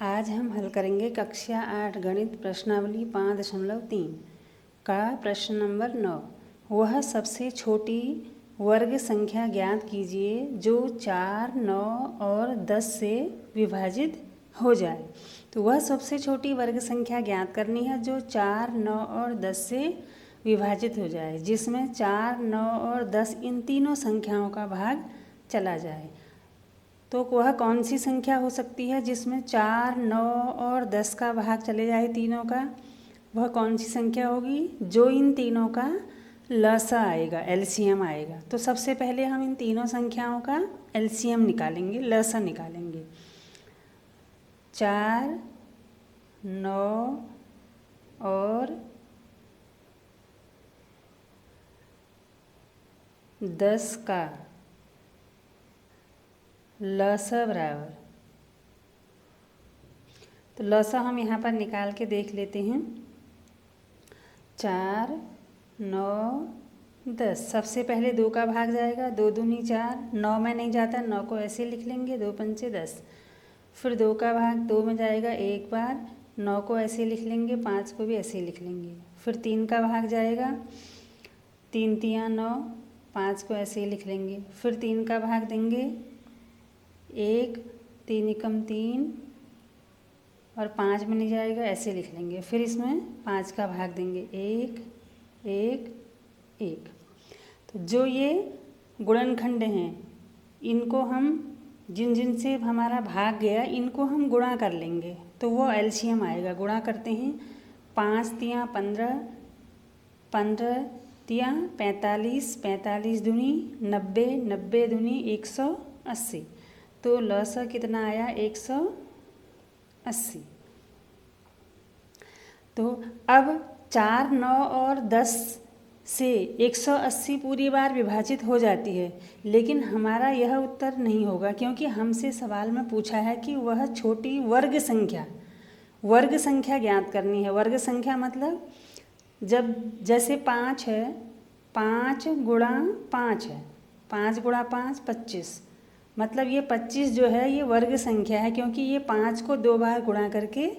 आज हम हल करेंगे कक्षा 8 गणित प्रश्नावली 5.3 का प्रश्न नंबर 9। वह सबसे छोटी वर्ग संख्या ज्ञात कीजिए जो 4, 9 और 10 से विभाजित हो जाए। तो वह सबसे छोटी वर्ग संख्या ज्ञात करनी है जो 4, 9 और 10 से विभाजित हो जाए, जिसमें 4, 9 और 10 इन तीनों संख्याओं का भाग चला जाए। तो वह कौन सी संख्या हो सकती है जिसमें 4, 9 और 10 का भाग चले जाए तीनों का? वह कौन सी संख्या होगी जो इन तीनों का लसा आएगा, एलसीएम आएगा। तो सबसे पहले हम इन तीनों संख्याओं का एलसीएम निकालेंगे, लसा निकालेंगे। 4, 9 और 10 का लसा बराबर, तो लसा हम यहाँ पर निकाल के देख लेते हैं। 4, 9, 10। सबसे पहले 2 का भाग जाएगा, 2 दूनी 4, 9 में नहीं जाता, 9 को ऐसे लिख लेंगे, 2 पंचे 10। फिर 2 का भाग 2 में जाएगा एक बार, 9 को ऐसे लिख लेंगे, 5 को भी ऐसे लिख लेंगे। फिर 3 का भाग जाएगा, 3 तियाँ 9, 5 को ऐसे ही लिख लेंगे। फिर 3 का भाग देंगे 1, 3 एकम 3 और 5 में नहीं जाएगा, ऐसे लिख लेंगे। फिर इसमें 5 का भाग देंगे 1, 1, 1। तो जो ये गुणनखंड हैं इनको हम जिन जिन से हमारा भाग गया इनको हम गुणा कर लेंगे, तो वो एलसीएम आएगा। गुणा करते हैं, 5 तियाँ 15, 15 तियाँ 45, 45 दूनी 90, 90 दूनी 180। तो लसा कितना आया? 180। तो अब 4, 9 और 10 से 180 पूरी बार विभाजित हो जाती है, लेकिन हमारा यह उत्तर नहीं होगा क्योंकि हमसे सवाल में पूछा है कि वह छोटी वर्ग संख्या ज्ञात करनी है। वर्ग संख्या मतलब जब जैसे 5 है, 5 गुणा 5 है, 5 गुणा 5 25, मतलब ये 25 जो है ये वर्ग संख्या है क्योंकि ये 5 को 2 बार गुणा करके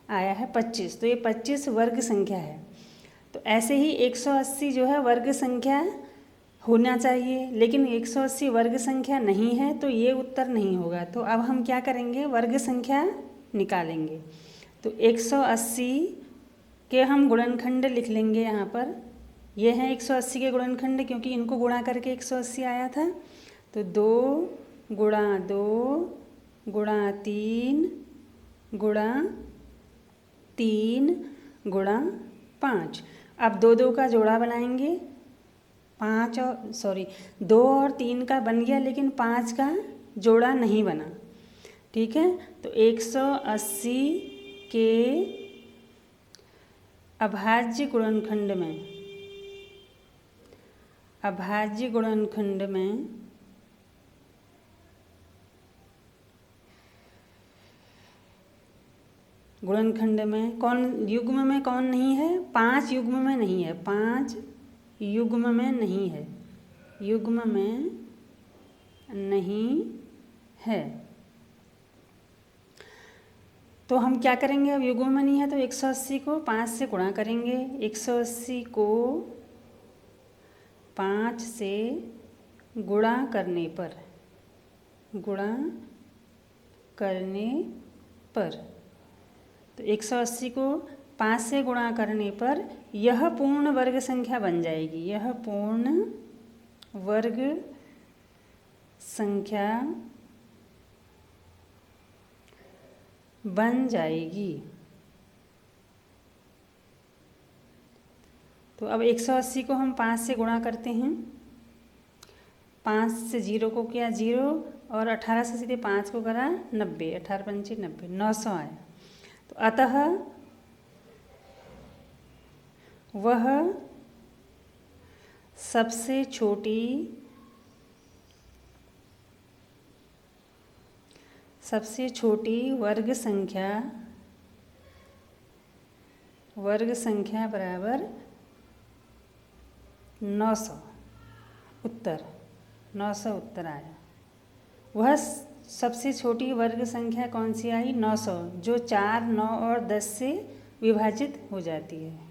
आया है 25, तो ये 25 वर्ग संख्या है। तो ऐसे ही 180 जो है वर्ग संख्या होना चाहिए, लेकिन 180 वर्ग संख्या नहीं है तो ये उत्तर नहीं होगा। तो अब हम क्या करेंगे? वर्ग संख्या निकालेंगे। तो 180 के हम गुणनखंड लिख लेंगे यहाँ पर। ये हैं 180 के गुणनखंड क्योंकि इनको गुणा करके 180 आया था। तो 2 गुणा 2 गुणा 3 गुणा 3 गुणा 5। अब 2 2 का जोड़ा बनाएंगे, 2 और 3 का बन गया लेकिन 5 का जोड़ा नहीं बना। ठीक है, तो 180 के अभाज्य गुणनखंड में कौन युग्म में कौन नहीं है? 5 युग्म में नहीं है, 5 युग्म में नहीं है, युग्म में नहीं है। तो हम क्या करेंगे? अब युग्म में नहीं है तो 180 को 5 से गुणा करेंगे। 180 को 5 से गुणा करने पर तो 180 को 5 से गुणा करने पर यह पूर्ण वर्ग संख्या बन जाएगी। यह पूर्ण वर्ग संख्या बन जाएगी। तो अब 180 को हम 5 से गुणा करते हैं। 5 से 0 को किया 0 और 18 से सीधे 5 को करा 90, 18 पंचे 90, 900 आया। तो अतः वह सबसे छोटी वर्ग संख्या बराबर 900 उत्तर 900 उत्तर आया। वह सबसे छोटी वर्ग संख्या कौन सी आई? 900, जो 4, 9 और 10 से विभाजित हो जाती है।